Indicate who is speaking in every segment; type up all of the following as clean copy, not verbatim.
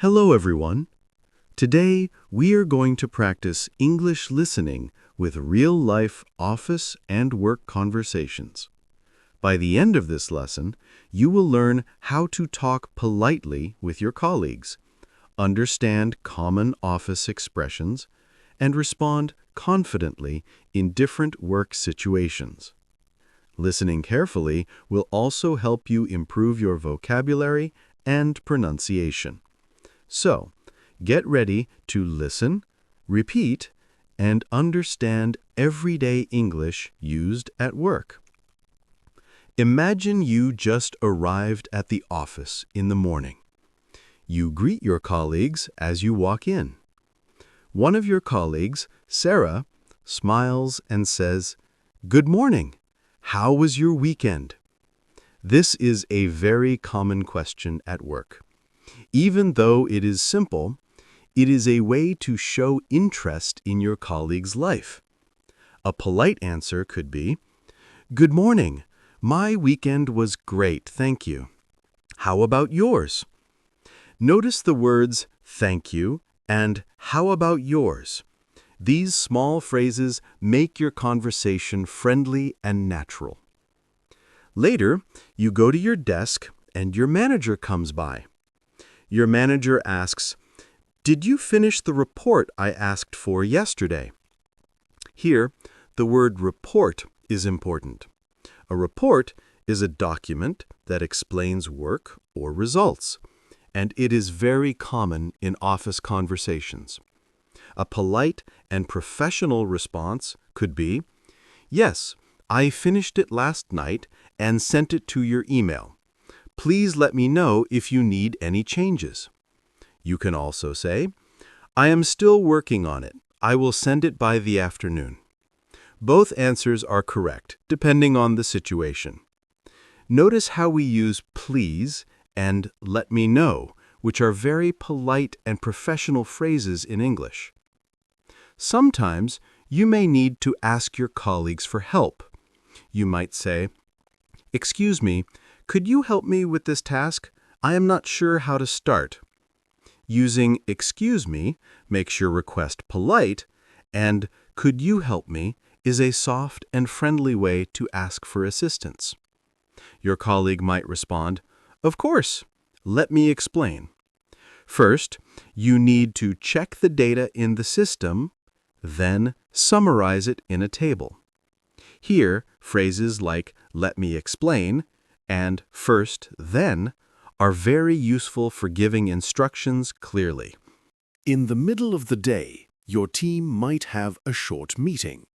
Speaker 1: Hello, everyone. Today, we are going to practice English listening with real-life office and work conversations. By the end of this lesson, you will learn how to talk politely with your colleagues, understand common office expressions, and respond confidently in different work situations. Listening carefully will also help you improve your vocabulary and pronunciation. So, get ready to listen, repeat, and understand everyday English used at work. Imagine you just arrived at the office in the morning. You greet your colleagues as you walk in. One of your colleagues, Sarah, smiles and says, "Good morning. How was your weekend?" This is a very common question at work. Even though it is simple, it is a way to show interest in your colleague's life. A polite answer could be, "Good morning. My weekend was great, thank you. How about yours?" Notice the words "thank you" and "how about yours." These small phrases make your conversation friendly and natural. Later, you go to your desk and your manager comes by. Your manager asks, "Did you finish the report I asked for yesterday?" Here, the word report is important. A report is a document that explains work or results, and it is very common in office conversations. A polite and professional response could be, "Yes, I finished it last night and sent it to your email. Please let me know if you need any changes." You can also say, "I am still working on it. I will send it by the afternoon." Both answers are correct, depending on the situation. Notice how we use please and let me know, which are very polite and professional phrases in English. Sometimes you may need to ask your colleagues for help. You might say, "Excuse me, could you help me with this task? I am not sure how to start." Using "excuse me" makes your request polite, and "could you help me" is a soft and friendly way to ask for assistance. Your colleague might respond, "Of course, let me explain." First, you need to check the data in the system, then summarize it in a table. Here, phrases like "let me explain" and "first, then" are very useful for giving instructions clearly. In the middle of the day, your team might have a short meeting.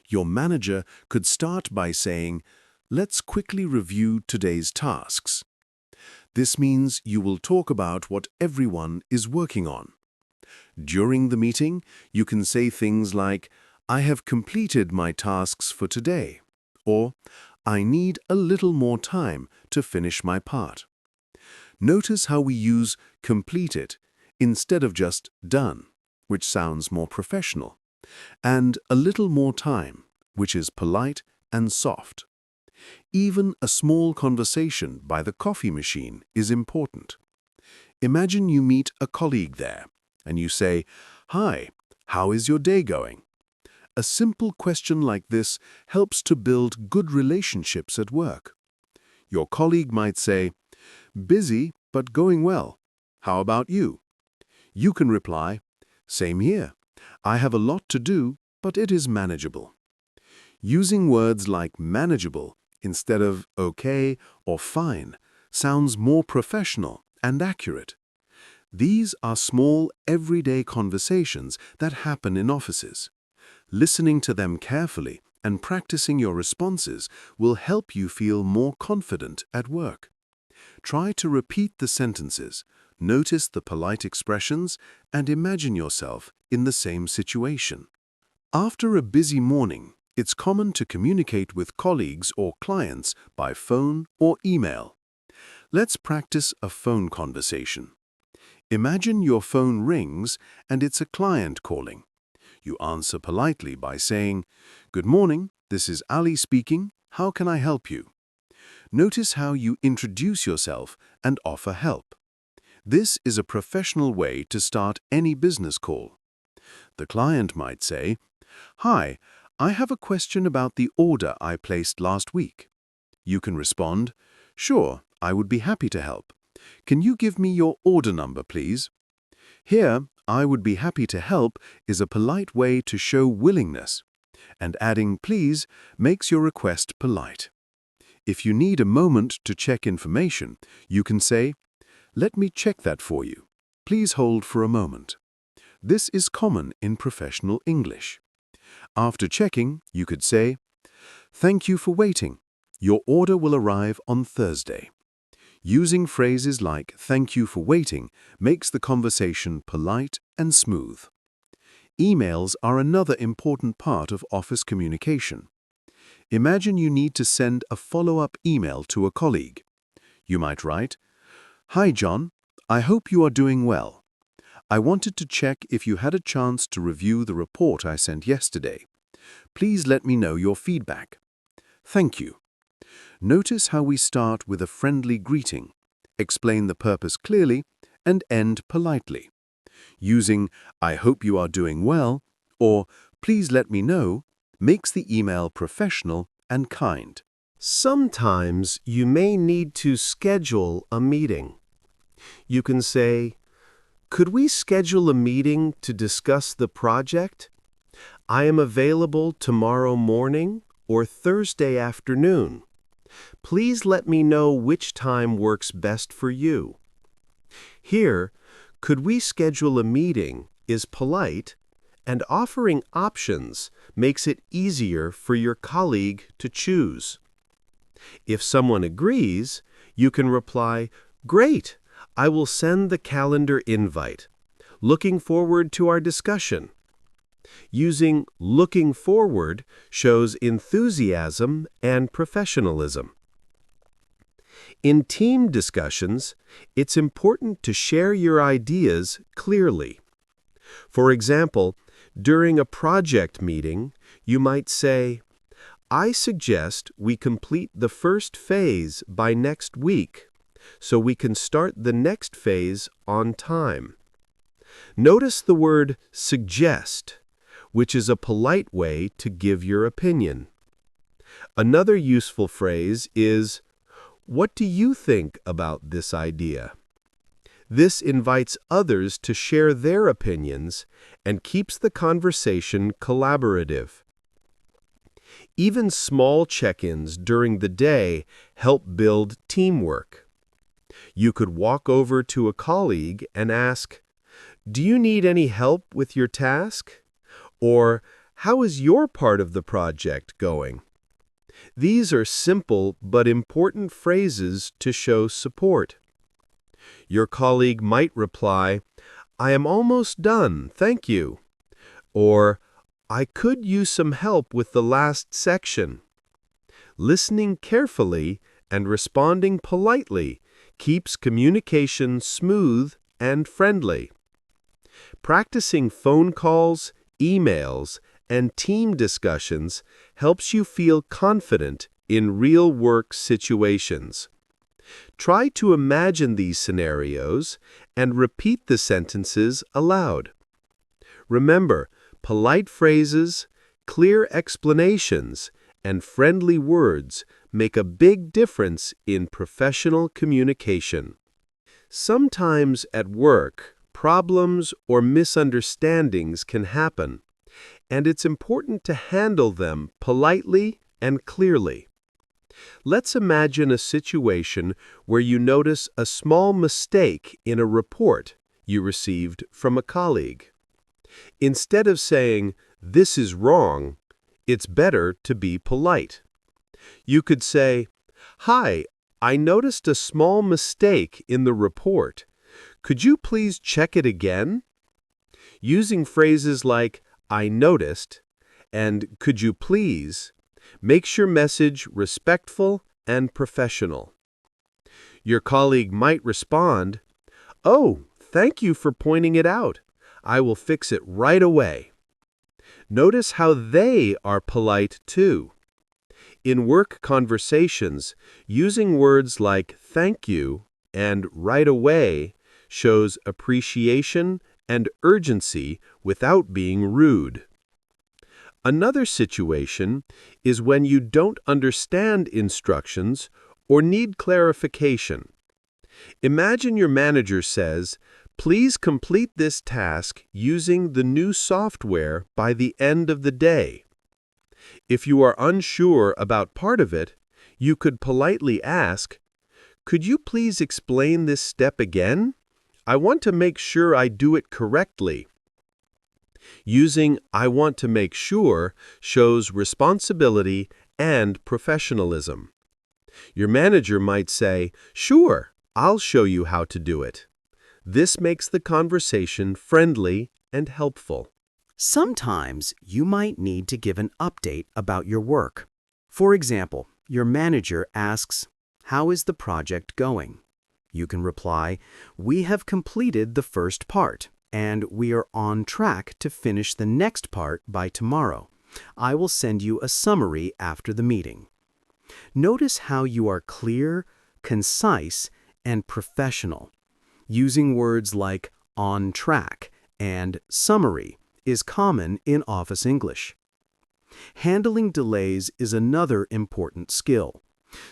Speaker 1: Your manager could start by saying, "Let's quickly review today's tasks." This means you will talk about what everyone is working on. During the meeting, you can say things like, "I have completed my tasks for today," or "I need a little more time to finish my part." Notice how we use completed instead of just done, which sounds more professional, and a little more time, which is polite and soft. Even a small conversation by the coffee machine is important. Imagine you meet a colleague there, and you say, "Hi, how is your day going?" A simple question like this helps to build good relationships at work. Your colleague might say, "Busy, but going well. How about you?" You can reply, "Same here. I have a lot to do, but it is manageable." Using words like manageable instead of okay or fine sounds more professional and accurate. These are small, everyday conversations that happen in offices. Listening to them carefully and practicing your responses will help you feel more confident at work. Try to repeat the sentences, notice the polite expressions, and imagine yourself in the same situation. After a busy morning, it's common to communicate with colleagues or clients by phone or email. Let's practice a phone conversation. Imagine your phone rings and it's a client calling. You answer politely by saying, "Good morning, this is Ali speaking. How can I help you?" Notice how you introduce yourself and offer help. This is a professional way to start any business call. The client might say, "Hi, I have a question about the order I placed last week." You can respond, "Sure, I would be happy to help. Can you give me your order number, please?" Here, "I would be happy to help" is a polite way to show willingness, and adding "please" makes your request polite. If you need a moment to check information, you can say, "Let me check that for you. Please hold for a moment." This is common in professional English. After checking, you could say, "Thank you for waiting. Your order will arrive on Thursday." Using phrases like "thank you for waiting" makes the conversation polite and smooth. Emails are another important part of office communication. Imagine you need to send a follow-up email to a colleague. You might write, "Hi John, I hope you are doing well. I wanted to check if you had a chance to review the report I sent yesterday. Please let me know your feedback. Thank you." Notice how we start with a friendly greeting, explain the purpose clearly, and end politely. Using "I hope you are doing well" or "Please let me know" makes the email professional and kind.
Speaker 2: Sometimes you may need to schedule a meeting. You can say, "Could we schedule a meeting to discuss the project? I am available tomorrow morning or Thursday afternoon. Please let me know which time works best for you." Here, "Could we schedule a meeting" is polite, and offering options makes it easier for your colleague to choose. If someone agrees, you can reply, "Great, I will send the calendar invite. Looking forward to our discussion." Using "looking forward" shows enthusiasm and professionalism. In team discussions, it's important to share your ideas clearly. For example, during a project meeting, you might say, "I suggest we complete the first phase by next week, so we can start the next phase on time." Notice the word "suggest," which is a polite way to give your opinion. Another useful phrase is, "What do you think about this idea?" This invites others to share their opinions and keeps the conversation collaborative. Even small check-ins during the day help build teamwork. You could walk over to a colleague and ask, "Do you need any help with your task?" Or, "How is your part of the project going?" These are simple but important phrases to show support. Your colleague might reply, "I am almost done, thank you." Or, "I could use some help with the last section." Listening carefully and responding politely keeps communication smooth and friendly. Practicing phone calls, emails, and team discussions helps you feel confident in real work situations. Try to imagine these scenarios and repeat the sentences aloud. Remember, polite phrases, clear explanations, and friendly words make a big difference in professional communication. Sometimes at work, problems or misunderstandings can happen, and it's important to handle them politely and clearly. Let's imagine a situation where you notice a small mistake in a report you received from a colleague. Instead of saying, "This is wrong," it's better to be polite. You could say, "Hi, I noticed a small mistake in the report. Could you please check it again?" Using phrases like "I noticed" and "could you please" makes your message respectful and professional. Your colleague might respond, "Oh, thank you for pointing it out. I will fix it right away." Notice how they are polite too. In work conversations, using words like "thank you" and "right away" shows appreciation and urgency without being rude. Another situation is when you don't understand instructions or need clarification. Imagine your manager says, "Please complete this task using the new software by the end of the day." If you are unsure about part of it, you could politely ask, "Could you please explain this step again? I want to make sure I do it correctly." Using "I want to make sure" shows responsibility and professionalism. Your manager might say, "Sure, I'll show you how to do it." This makes the conversation friendly and helpful.
Speaker 3: Sometimes you might need to give an update about your work. For example, your manager asks, "How is the project going?" You can reply, "We have completed the first part, and we are on track to finish the next part by tomorrow. I will send you a summary after the meeting." Notice how you are clear, concise, and professional. Using words like "on track" and "summary" is common in office English. Handling delays is another important skill.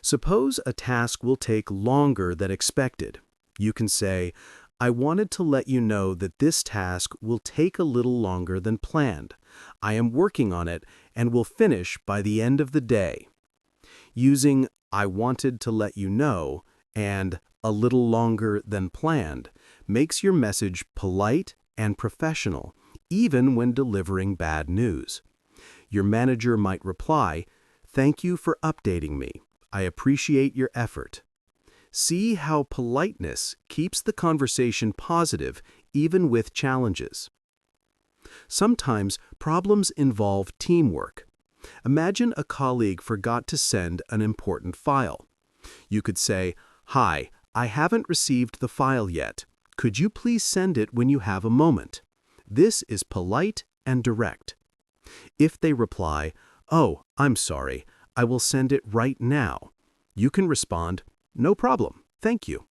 Speaker 3: Suppose a task will take longer than expected. You can say, "I wanted to let you know that this task will take a little longer than planned. I am working on it and will finish by the end of the day." Using "I wanted to let you know" and "a little longer than planned" makes your message polite and professional, even when delivering bad news. Your manager might reply, "Thank you for updating me. I appreciate your effort." See how politeness keeps the conversation positive even with challenges. Sometimes problems involve teamwork. Imagine a colleague forgot to send an important file. You could say, "Hi, I haven't received the file yet. Could you please send it when you have a moment?" This is polite and direct. If they reply, "Oh, I'm sorry, I will send it right now," you can respond, "No problem, thank you."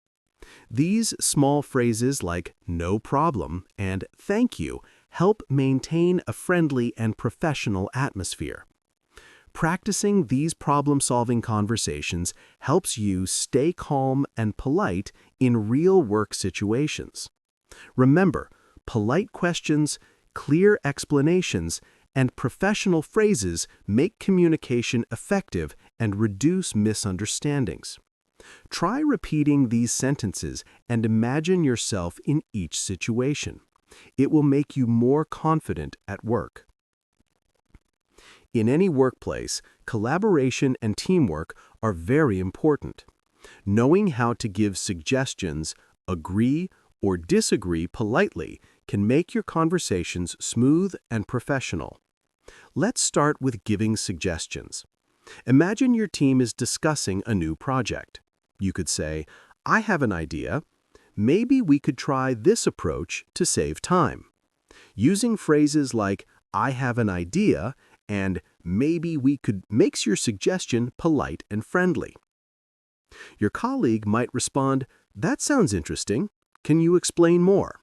Speaker 3: These small phrases like "no problem" and "thank you" help maintain a friendly and professional atmosphere. Practicing these problem-solving conversations helps you stay calm and polite in real work situations. Remember, polite questions, clear explanations, and professional phrases make communication effective and reduce misunderstandings. Try repeating these sentences and imagine yourself in each situation. It will make you more confident at work. In any workplace, collaboration and teamwork are very important. Knowing how to give suggestions, agree, or disagree politely can make your conversations smooth and professional. Let's start with giving suggestions. Imagine your team is discussing a new project. You could say, "I have an idea. Maybe we could try this approach to save time." Using phrases like "I have an idea" and "maybe we could" makes your suggestion polite and friendly. Your colleague might respond, "That sounds interesting. Can you explain more?"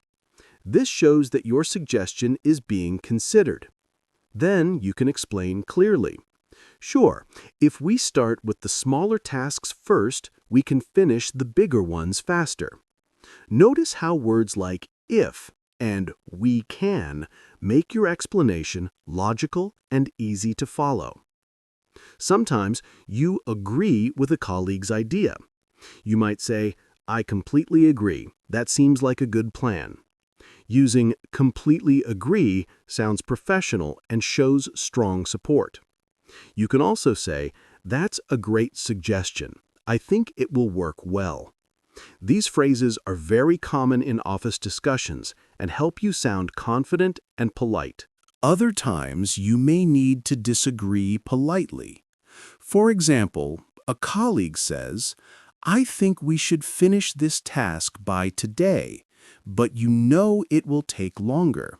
Speaker 3: This shows that your suggestion is being considered. Then you can explain clearly. "Sure, if we start with the smaller tasks first, we can finish the bigger ones faster." Notice how words like "if" and "we can" make your explanation logical and easy to follow. Sometimes you agree with a colleague's idea. You might say, "I completely agree. That seems like a good plan." Using "completely agree" sounds professional and shows strong support. You can also say, "That's a great suggestion. I think it will work well." These phrases are very common in office discussions and help you sound confident and polite. Other times, you may need to disagree politely. For example, a colleague says, "I think we should finish this task by today, but you know it will take longer."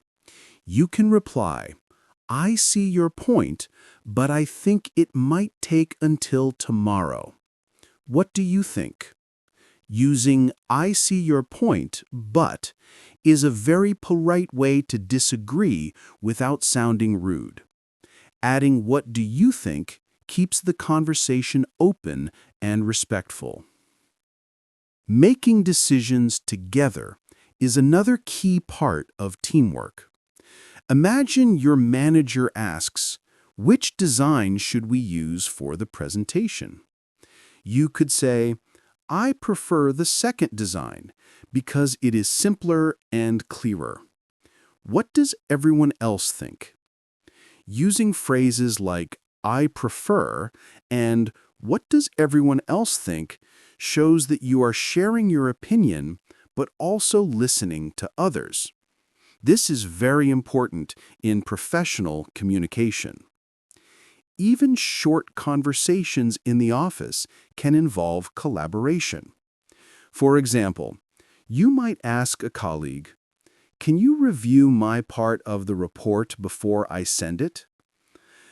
Speaker 3: You can reply, "I see your point, but I think it might take until tomorrow. What do you think?"
Speaker 4: Using "I see your point, but" is a very polite way to disagree without sounding rude. Adding "what do you think" keeps the conversation open and respectful. Making decisions together is another key part of teamwork. Imagine your manager asks, "Which design should we use for the presentation?" You could say, "I prefer the second design because it is simpler and clearer. What does everyone else think?" Using phrases like "I prefer" and "What does everyone else think" shows that you are sharing your opinion but also listening to others. This is very important in professional communication. Even short conversations in the office can involve collaboration. For example, you might ask a colleague, "Can you review my part of the report before I send it?"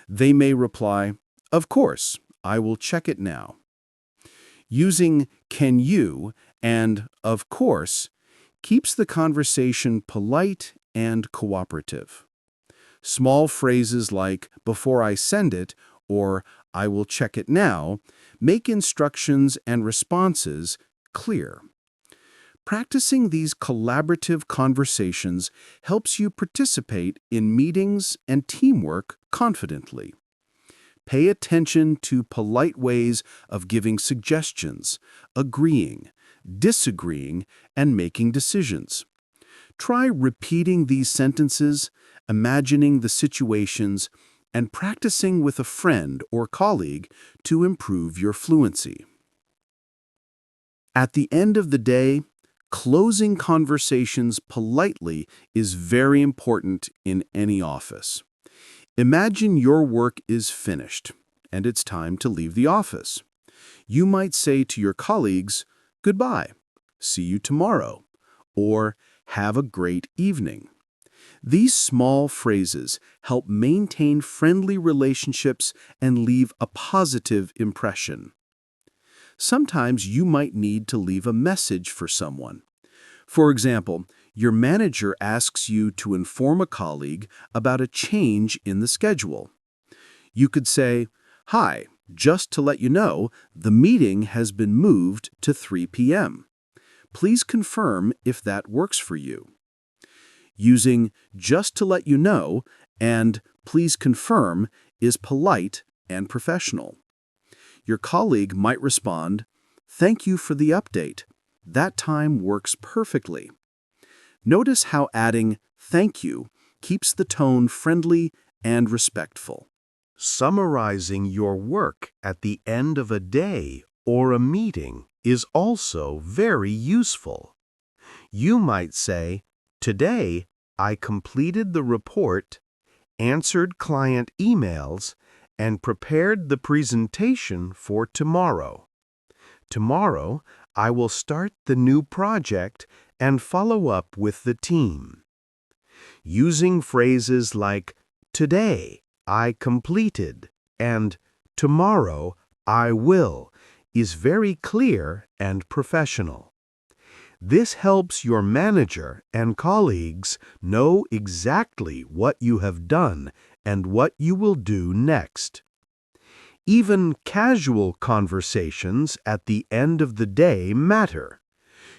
Speaker 4: They may reply, "Of course, I will check it now." Using "can you" and "of course" keeps the conversation polite and cooperative. Small phrases like "before I send it" or "I will check it now" make instructions and responses clear. Practicing these collaborative conversations helps you participate in meetings and teamwork confidently. Pay attention to polite ways of giving suggestions, agreeing, disagreeing, and making decisions. Try repeating these sentences, imagining the situations, and practicing with a friend or colleague to improve your fluency. At the end of the day, closing conversations politely is very important in any office. Imagine your work is finished, and it's time to leave the office. You might say to your colleagues, "Goodbye, see you tomorrow," or "Have a great evening." These small phrases help maintain friendly relationships and leave a positive impression. Sometimes you might need to leave a message for someone. For example, your manager asks you to inform a colleague about a change in the schedule. You could say, "Hi, just to let you know, the meeting has been moved to 3 p.m. Please confirm if that works for you." Using "just to let you know" and "please confirm" is polite and professional. Your colleague might respond, "Thank you for the update. That time works perfectly." Notice how adding "thank you" keeps the tone friendly and respectful.
Speaker 2: Summarizing your work at the end of a day or a meeting is also very useful. You might say, "Today, I completed the report, answered client emails, and prepared the presentation for tomorrow. Tomorrow, I will start the new project and follow up with the team." Using phrases like "Today, I completed" and "Tomorrow, I will" is very clear and professional. This helps your manager and colleagues know exactly what you have done and what you will do next. Even casual conversations at the end of the day matter.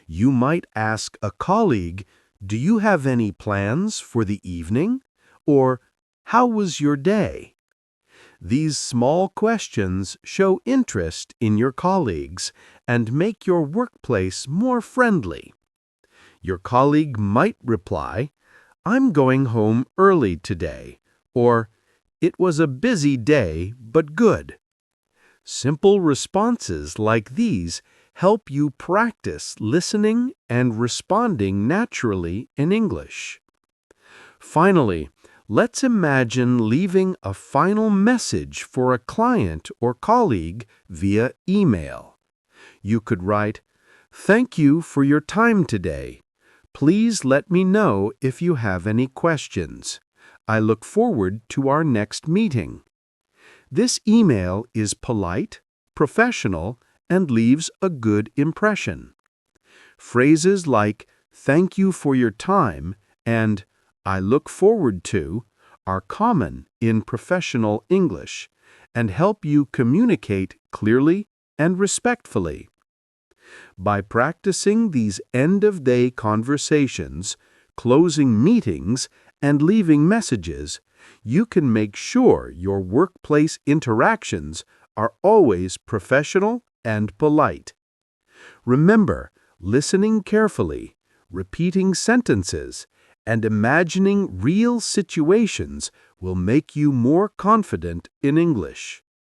Speaker 2: You might ask a colleague, "Do you have any plans for the evening?" or "How was your day?" These small questions show interest in your colleagues and make your workplace more friendly. Your colleague might reply, "I'm going home early today," or "It was a busy day, but good." Simple responses like these help you practice listening and responding naturally in English. Finally, let's imagine leaving a final message for a client or colleague via email. You could write, "Thank you for your time today. Please let me know if you have any questions. I look forward to our next meeting." This email is polite, professional, and leaves a good impression.
Speaker 1: Phrases like "Thank you for your time" and "I look forward to" are common in professional English and help you communicate clearly and respectfully. By practicing these end-of-day conversations, closing meetings, and leaving messages, you can make sure your workplace interactions are always professional and polite. Remember, listening carefully, repeating sentences, and imagining real situations will make you more confident in English.